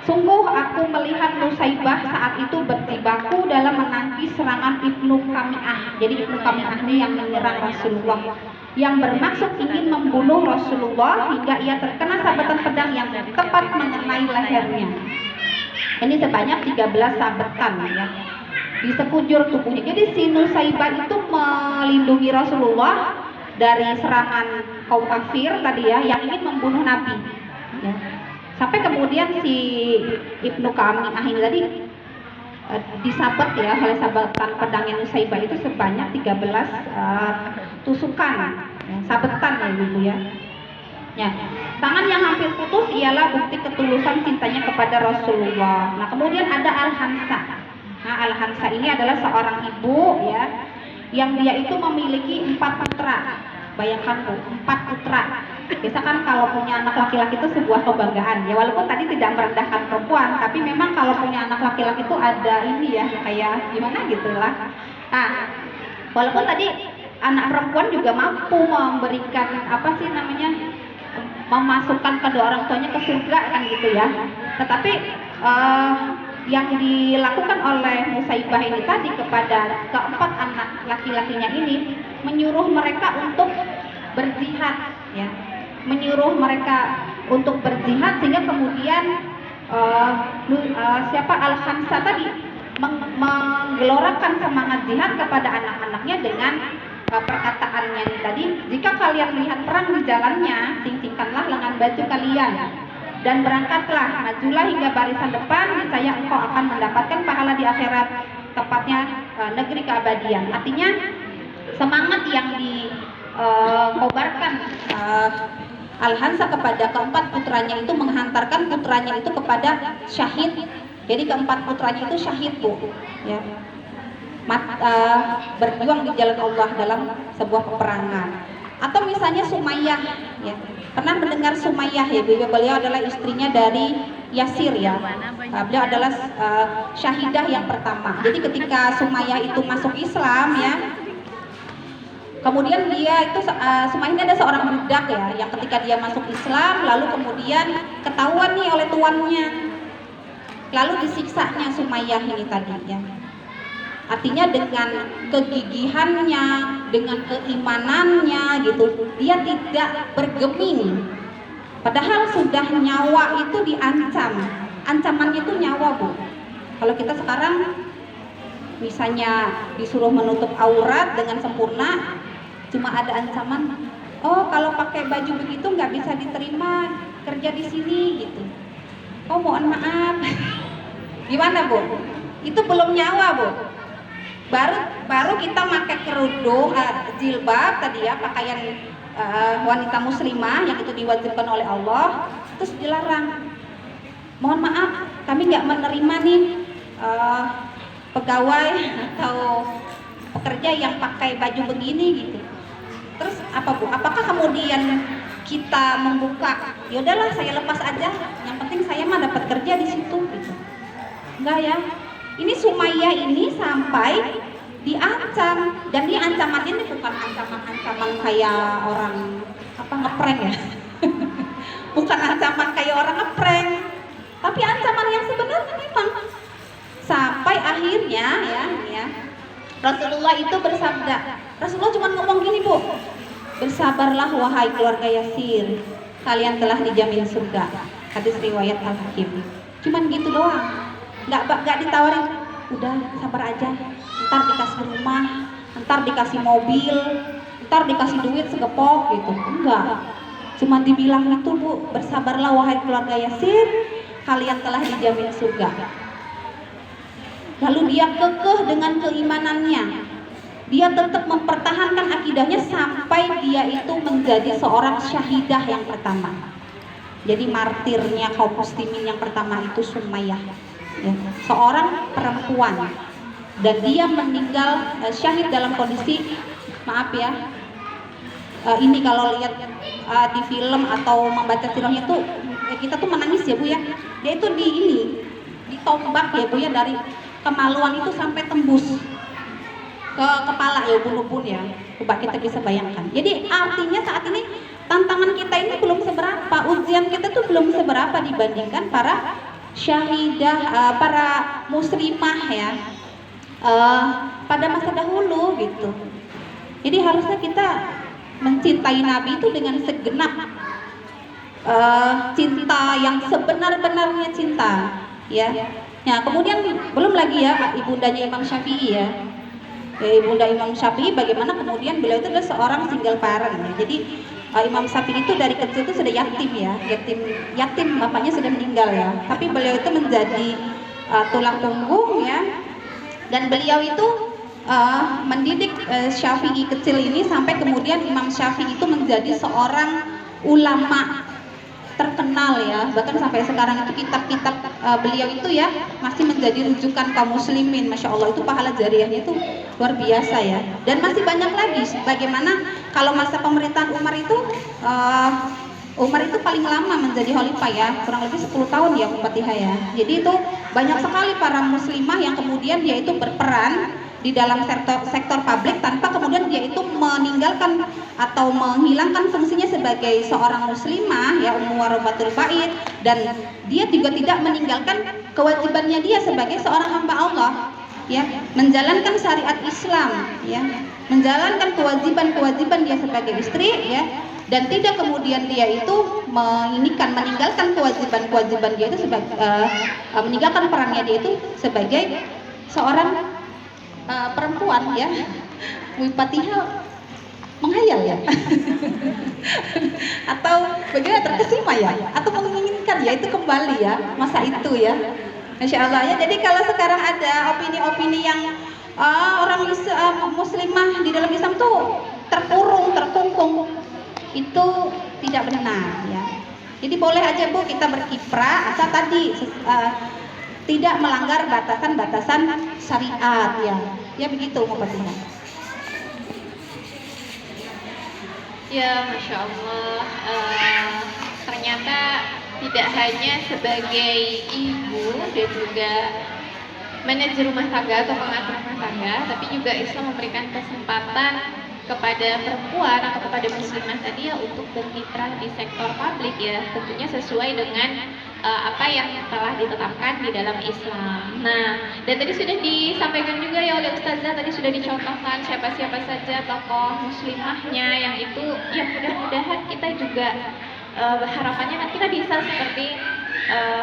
Sungguh aku melihat Nusaibah saat itu berjibaku dalam menangkis serangan Ibnu Qami'ah. Jadi Ibnu Qami'ah ini yang menyerang Rasulullah, yang bermaksud ingin membunuh Rasulullah hingga ia terkena sabetan pedang yang tepat mengenai lehernya. Ini sebanyak 13 sabetan ya di sekujur tubuhnya. Jadi si Nusaibah itu melindungi Rasulullah dari serangan kaum kafir tadi ya, yang ingin membunuh Nabi ya. Sampai kemudian si Ibnu Qami'ah ini tadi disabet ya oleh sabetan pedangnya Nusaibah itu sebanyak 13 tusukan ya, sabetan ya ibu ya. Ya, tangan yang hampir putus ialah bukti ketulusan cintanya kepada Rasulullah. Nah kemudian ada Al-Hansa. Nah Al-Hansa ini adalah seorang ibu ya, yang dia itu memiliki 4 putra. Bayangkan tuh, 4 putra. Biasa kan kalau punya anak laki-laki itu sebuah kebanggaan ya, walaupun tadi tidak merendahkan perempuan, tapi memang kalau punya anak laki-laki itu ada ini ya, kayak gimana gitulah. Nah walaupun tadi anak perempuan juga mampu memberikan apa sih namanya, memasukkan kedua orang tuanya ke surga kan gitu ya, tetapi yang dilakukan oleh Nusaibah ini tadi kepada keempat anak laki-lakinya ini, menyuruh mereka untuk berjihad ya, menyuruh mereka untuk berjihad, sehingga kemudian siapa Al-Khamsah tadi menggelorakan semangat jihad kepada anak-anaknya dengan perkataannya ini tadi, jika kalian melihat perang di jalannya, singkingkanlah lengan baju kalian dan berangkatlah, majulah hingga barisan depan, niscaya engkau akan mendapatkan pahala di akhirat, tepatnya negeri keabadian. Artinya semangat yang dikobarkan Al-Hansa kepada keempat putranya itu menghantarkan putranya itu kepada syahid. Jadi keempat putranya itu syahid bu ya, berjuang di jalan Allah dalam sebuah peperangan. Atau misalnya Sumayyah ya, pernah mendengar Sumayyah ya, beliau adalah istrinya dari Yasir ya. Beliau adalah syahidah yang pertama. Jadi ketika Sumayyah itu masuk Islam ya, kemudian dia itu Sumayyah ini ada seorang budak ya, yang ketika dia masuk Islam lalu kemudian ketahuan nih oleh tuannya, lalu disiksanya Sumayyah ini tadi ya. Artinya dengan kegigihannya, dengan keimanannya gitu, dia tidak bergeming. Padahal sudah nyawa itu diancam. Ancamannya itu nyawa, Bu. Kalau kita sekarang misalnya disuruh menutup aurat dengan sempurna, cuma ada ancaman, oh kalau pakai baju begitu nggak bisa diterima kerja di sini gitu. Oh mohon maaf. Gimana, Bu? Itu belum nyawa, Bu. Baru kita pakai kerudung, jilbab tadi ya, pakaian wanita muslimah yang itu diwajibkan oleh Allah, terus dilarang. Mohon maaf, kami nggak menerima nih pegawai atau pekerja yang pakai baju begini gitu. Terus apa, Bu? Apakah kemudian kita membuka, ya udahlah saya lepas aja, yang penting saya mah dapat kerja di situ gitu. Enggak ya. Ini Sumayyah ini sampai diancam, dan ini ancaman ini bukan ancaman kayak orang apa ngeprank ya. Bukan ancaman kayak orang ngeprank, tapi ancaman yang sebenarnya memang sampai akhirnya ya Rasulullah itu bersabda. Rasulullah cuma ngomong gini, Bu, bersabarlah wahai keluarga Yasir, kalian telah dijamin surga. Hadis riwayat Al-Hakim. Cuman gitu doang. Nggak ditawarin, udah sabar aja, ntar dikasih rumah, ntar dikasih mobil, ntar dikasih duit segepok gitu. Enggak, cuma dibilang itu, Bu, bersabarlah wahai keluarga Yasir, kalian telah dijamin surga. Lalu dia kekeh dengan keimanannya, dia tetap mempertahankan akidahnya sampai dia itu menjadi seorang syahidah yang pertama. Jadi martirnya kaum muslimin yang pertama itu Sumayyah ya, seorang perempuan, dan dia meninggal syahid dalam kondisi, maaf ya, ini kalau lihat di film atau membaca sirahnya tuh kita tuh menangis ya, Bu ya. Dia itu ditombak ya, Bu ya, dari kemaluan itu sampai tembus ke kepala ya, ubun-ubun ya. Coba kita bisa bayangkan. Jadi artinya saat ini tantangan kita ini belum seberapa, ujian kita tuh belum seberapa dibandingkan para syahidah, para muslimah ya, pada masa dahulu gitu. Jadi harusnya kita mencintai Nabi itu dengan segenap cinta yang sebenar-benarnya cinta ya. Nah kemudian belum lagi ya ibundanya Imam Syafi'i ya. Ibunda Imam Syafi'i bagaimana kemudian beliau itu adalah seorang single parent ya. Jadi Imam Syafi'i itu dari kecil itu sudah yatim ya, yatim bapaknya sudah meninggal ya. Tapi beliau itu menjadi tulang punggung ya, dan beliau itu mendidik Syafi'i kecil ini sampai kemudian Imam Syafi'i itu menjadi seorang ulama terkenal ya. Bahkan sampai sekarang itu kitab-kitab beliau itu ya masih menjadi rujukan kaum muslimin. Masya Allah, itu pahala jariahnya itu luar biasa ya. Dan masih banyak lagi. Bagaimana kalau masa pemerintahan Umar itu paling lama menjadi khalifah ya, kurang lebih 10 tahun ya Fatihah ya. Jadi itu banyak sekali para muslimah yang kemudian dia itu berperan di dalam sektor publik tanpa kemudian dia itu meninggalkan atau menghilangkan fungsinya sebagai seorang muslimah ya, Warabatul Bait, dan dia juga tidak meninggalkan kewajibannya dia sebagai seorang hamba Allah ya, menjalankan syariat Islam ya, menjalankan kewajiban dia sebagai istri ya, dan tidak kemudian dia itu meninggalkan kewajiban dia itu sebagai meninggalkan perannya dia itu sebagai seorang perempuan ya. Fatihah menghayal ya atau bagaimana, terkesima ya, atau menginginkan ya itu kembali ya masa itu ya. Masya Allah ya. Jadi kalau sekarang ada opini-opini yang orang muslimah di dalam Islam tuh terkungkung, itu tidak benar ya. Jadi boleh aja Bu kita berkiprah asal tadi tidak melanggar batasan-batasan syariat ya. Ya begitu Mufatihah. Ya, Masya Allah, ternyata tidak hanya sebagai ibu dan juga manajer rumah tangga atau pengatur rumah tangga, tapi juga Islam memberikan kesempatan kepada perempuan atau kepada muslimah tadi ya untuk berkiprah di sektor publik ya, tentunya sesuai dengan apa yang telah ditetapkan di dalam Islam. Nah, dan tadi sudah disampaikan juga ya oleh Ustazah, tadi sudah dicontohkan siapa-siapa saja tokoh muslimahnya yang itu yang mudah-mudahan kita juga harapannya kan kita bisa seperti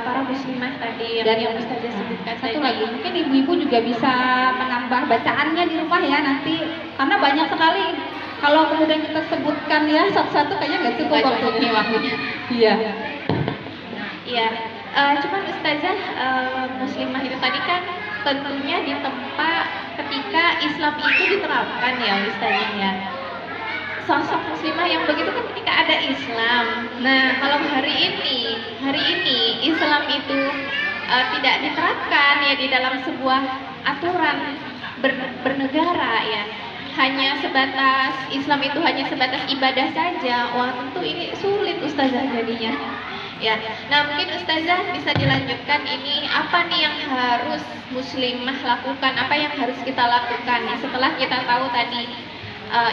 para muslimah tadi yang Ustazah sebutkan Satu tadi. lagi, mungkin ibu-ibu juga bisa menambah bacaannya di rumah ya nanti, karena banyak sekali kalau kemudian kita sebutkan ya satu-satu kayaknya nggak cukup Nggak cukup waktunya. nih waktunya. Iya. Iya, cuman Ustazah muslimah itu tadi kan tentunya ditempa ketika Islam itu diterapkan ya Ustazah ya. Sosok muslimah yang begitu kan ketika ada Islam. Nah, kalau hari ini Islam itu tidak diterapkan ya di dalam sebuah aturan bernegara ya. Hanya sebatas Islam itu hanya sebatas ibadah saja. Wah, tentu ini sulit Ustazah jadinya. Ya, nah mungkin Ustazah bisa dilanjutkan ini apa nih yang harus muslimah lakukan, apa yang harus kita lakukan nih setelah kita tahu tadi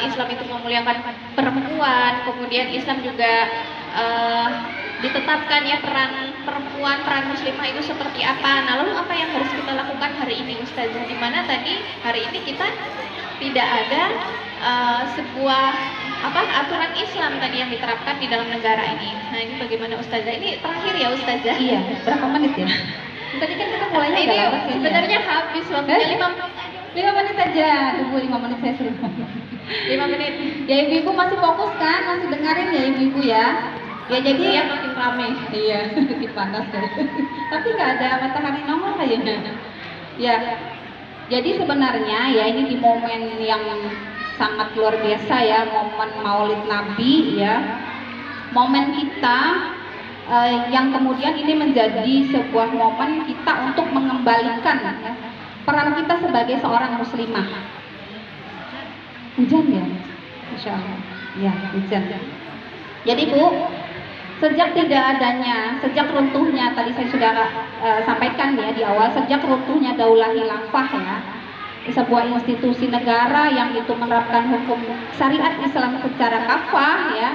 Islam itu memuliakan perempuan, kemudian Islam juga ditetapkan ya peran perempuan, peran muslimah itu seperti apa. Nah lalu apa yang harus kita lakukan hari ini Ustazah? Dimana tadi hari ini kita tidak ada sebuah aturan Islam tadi yang diterapkan di dalam negara ini. Nah ini bagaimana Ustazah? Ini terakhir ya Ustazah. Iya, berapa menit ya? Tadi kan kita mulainya Ini udah lambat ya. sebenarnya habis waktunya 5 menit aja. Tunggu 5 menit saya suruh. 5 menit. Ya ibu-ibu masih fokus kan? Masih dengerin ya ibu-ibu ya? Ya jadi Iya makin ramai. iya, makin panas kan. Tapi nggak ada matahari nongol kayaknya. Ya, jadi sebenarnya ya ini di momen yang sangat luar biasa ya, momen Maulid Nabi ya, momen kita yang kemudian ini menjadi sebuah momen kita untuk mengembalikan ya, peran kita sebagai seorang muslimah. Hujan ya, Insya Allah. Ya hujan. Jadi Bu, sejak runtuhnya tadi saya sudah sampaikan ya di awal, sejak runtuhnya Daulah Khilafah ya, sebuah institusi negara yang itu menerapkan hukum syariat Islam secara kafah ya,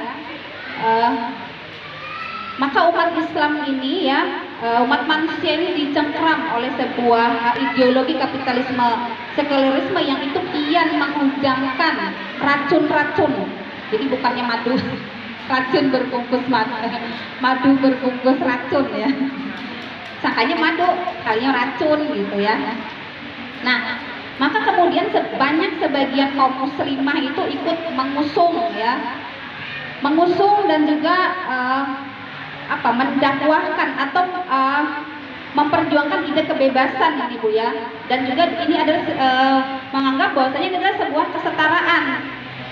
maka umat Islam ini ya, umat manusia ini dicengkram oleh sebuah ideologi kapitalisme sekulerisme yang itu kian menghujamkan racun-racun. Jadi bukannya madu racun berbungkus madu berbungkus racun ya, sangkanya madu kalinya racun gitu ya. Nah, maka kemudian sebagian kaum muslimah itu ikut mengusung dan juga mendakwahkan atau memperjuangkan ide kebebasan ini Bu ya, dan juga ini adalah menganggap bahwasanya ini adalah sebuah kesetaraan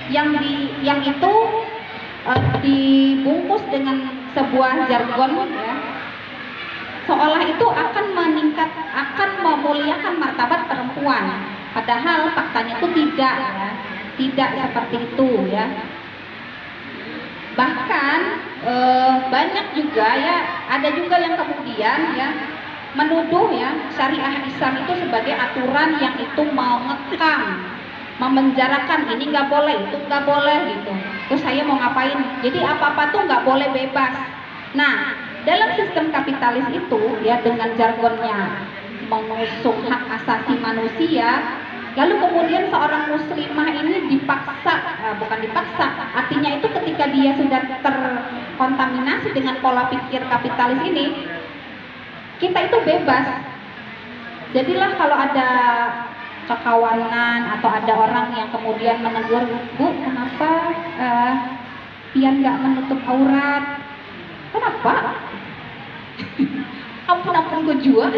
yang itu dibungkus dengan sebuah jargon ya, seolah itu akan memuliakan martabat perempuan, padahal faktanya itu tidak seperti itu ya. Bahkan banyak juga ya, ada juga yang kemudian ya menuduh ya syariah Islam itu sebagai aturan yang itu mengekang, memenjarakan, ini nggak boleh, itu nggak boleh gitu. Terus saya mau ngapain? Jadi apa-apa tuh nggak boleh bebas. Nah, dalam sistem kapitalis itu ya dengan jargonnya mengusung hak asasi manusia, lalu kemudian seorang muslimah ini bukan dipaksa, artinya itu ketika dia sudah terkontaminasi dengan pola pikir kapitalis ini, kita itu bebas. Jadilah kalau ada kekawanan atau ada orang yang kemudian menegur, Bu, kenapa pian nggak menutup aurat? Kenapa? Ampun gue jual.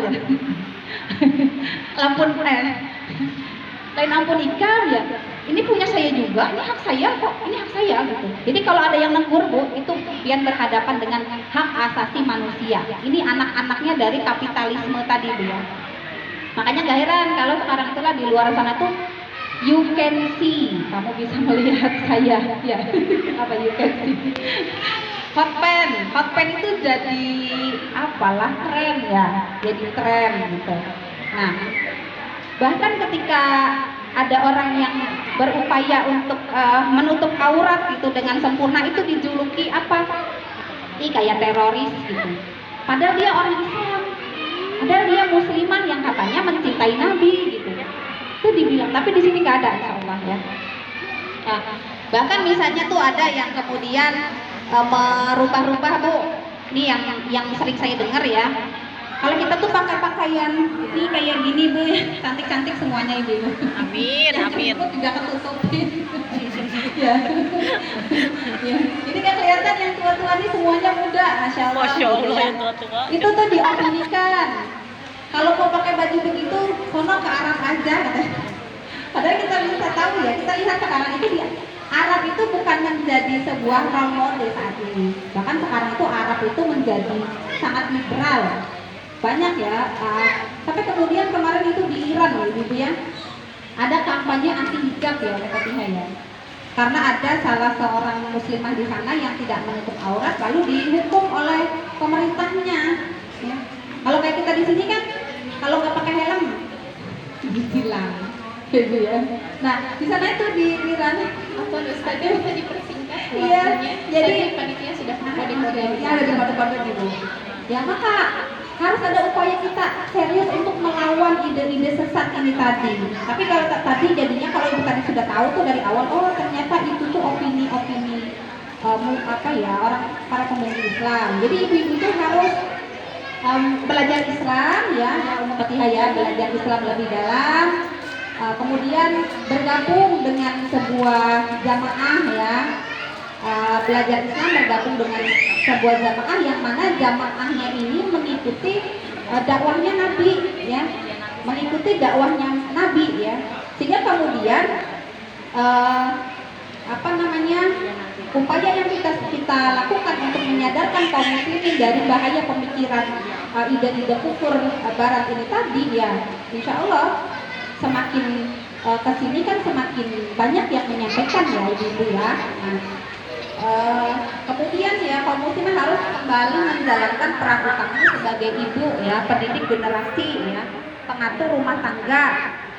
Lain ampun ikan ya. Ini punya saya juga, ini hak saya kok, ini hak saya gitu. Jadi kalau ada yang negur Bu, itu pian berhadapan dengan hak asasi manusia. Ini anak-anaknya dari kapitalisme tadi Bu ya. Makanya gak heran kalau sekarang itulah di luar sana tuh you can see, kamu bisa melihat saya ya. Apa you can see? hot pen itu jadi apalah tren ya, jadi tren gitu. Nah, bahkan ketika ada orang yang berupaya untuk menutup aurat gitu dengan sempurna itu dijuluki apa? Ini kayak teroris gitu. Padahal dia orang Islam, padahal dia muslimah yang katanya mencintai Nabi gitu. Itu dibilang, tapi di sini nggak ada, insya Allah ya. Nah, bahkan misalnya tuh ada yang kemudian merubah-rubah Bu. Ini yang sering saya dengar ya. Kalau kita tuh pakai pakaian ini kayak gini Bu, cantik-cantik semuanya Ibu. Amin, amin. Yang juga ketutupin. Ya. Ya. Jadi kan kelihatan yang tua-tua ini semuanya muda, Masya Allah. Masya Allah gitu ya. yang tua-tua. Itu tuh diopinikan. Kalau mau pakai baju begitu, sono ke Arab aja katanya. Padahal kita bisa tahu ya, kita lihat sekarang itu di Arab itu bukan menjadi sebuah role model saat ini. Bahkan sekarang itu Arab itu menjadi sangat liberal. Banyak ya. Tapi kemudian kemarin itu di Iran ya Ibu ya, ada kampanye anti hijab ya oleh Fatihah ya. Karena ada salah seorang muslimah di sana yang tidak menutup aurat, lalu dihukum oleh pemerintahnya. Ya. Kalau kayak kita di sini kan, kalau nggak pakai helm, ditilang, gitu ya. Nah, di sana itu di Iran, Apa Ustazah bisa dipersingkat? Iya, jadi panitia sudah mengkode-kode. ya ada di kode-kode gitu. Ya maka harus ada upaya kita serius untuk melawan ide-ide sesat ini tadi. Tapi kalau tadi jadinya kalau ibu tadi sudah tahu tuh dari awal, oh ternyata itu tuh opini-opini orang para pemimpin Islam. Jadi ibu-ibu itu harus belajar Islam ya, Ummu Fatihah ya, belajar Islam lebih dalam. Kemudian bergabung dengan sebuah jamaah ya, belajar Islam bergabung dengan sebuah jamaah yang mana jamaahnya ini mengikuti dakwahnya Nabi ya, mengikuti dakwahnya Nabi ya, sehingga kemudian upaya yang kita lakukan untuk menyadarkan kaum muslimin dari bahaya pemikiran ide-ide kufur barat ini tadi ya, insya Allah semakin kesini kan semakin banyak yang menyampaikan ya ibu-ibu ya. Kemudian ya kaum muslimah harus kembali menjalankan peran utamanya sebagai ibu ya, pendidik generasi ya, pengatur rumah tangga.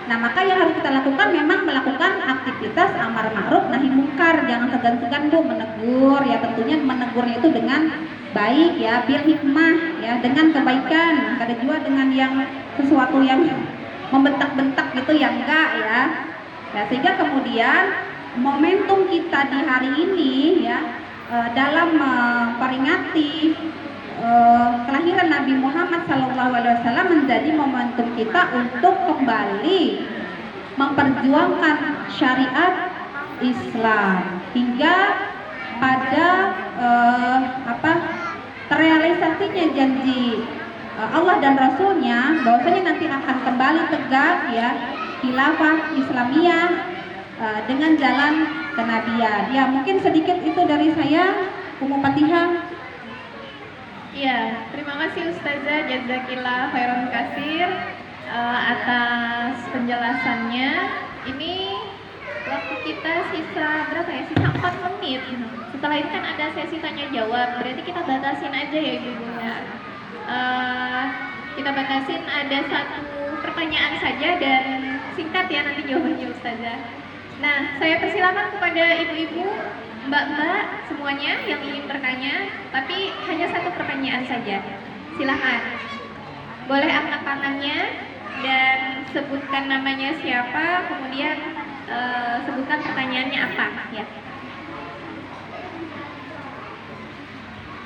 Nah maka yang harus kita lakukan memang melakukan aktivitas amar ma'ruf nahi mungkar, jangan segan-segan Bu menegur ya, tentunya menegurnya itu dengan baik ya, bil hikmah ya, dengan kebaikan, ada juga dengan yang sesuatu yang membentak-bentak gitu ya enggak ya. Nah, sehingga kemudian momentum kita di hari ini ya dalam memperingati kelahiran Nabi Muhammad SAW menjadi momentum kita untuk kembali memperjuangkan syariat Islam hingga pada terrealisasinya janji Allah dan Rasulnya bahwasanya nanti akan kembali tegak ya khilafah Islamiyah dengan jalan kenabian. Ya mungkin sedikit itu dari saya, Ummu Fatihah. Ya, terima kasih Ustazah, jazakillah khairan kasir atas penjelasannya. Ini waktu kita sisa berapa ya? Sisa 4 menit. Setelah ini kan ada sesi tanya jawab. Berarti kita batasin aja ya Ibu ya. Kita batasin ada 1 pertanyaan saja dan singkat ya nanti jawabannya Ustazah. Nah, saya persilakan kepada ibu-ibu, mbak-mbak semuanya yang ingin bertanya, tapi hanya 1 pertanyaan saja. Silakan. Boleh angkat tangannya dan sebutkan namanya siapa, kemudian sebutkan pertanyaannya apa ya.